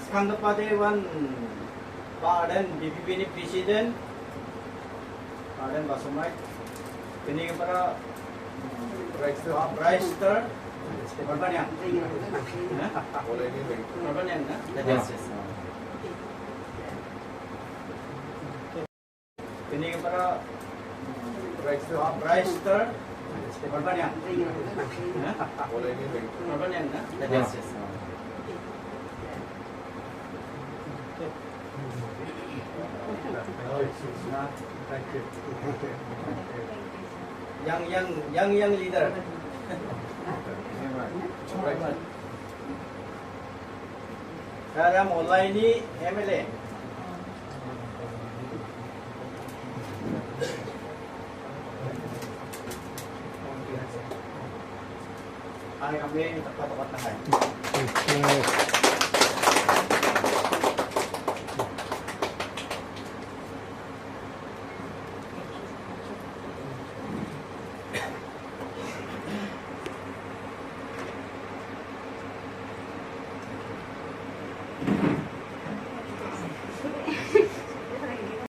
Sekarang wan Badan BPP ini Presiden Badan Basumai ini para Reister Korban yang Korban yang ini para Reister Korban yang Korban yang yang leader. Saya mulai ini MLA. Kami tepat-tepat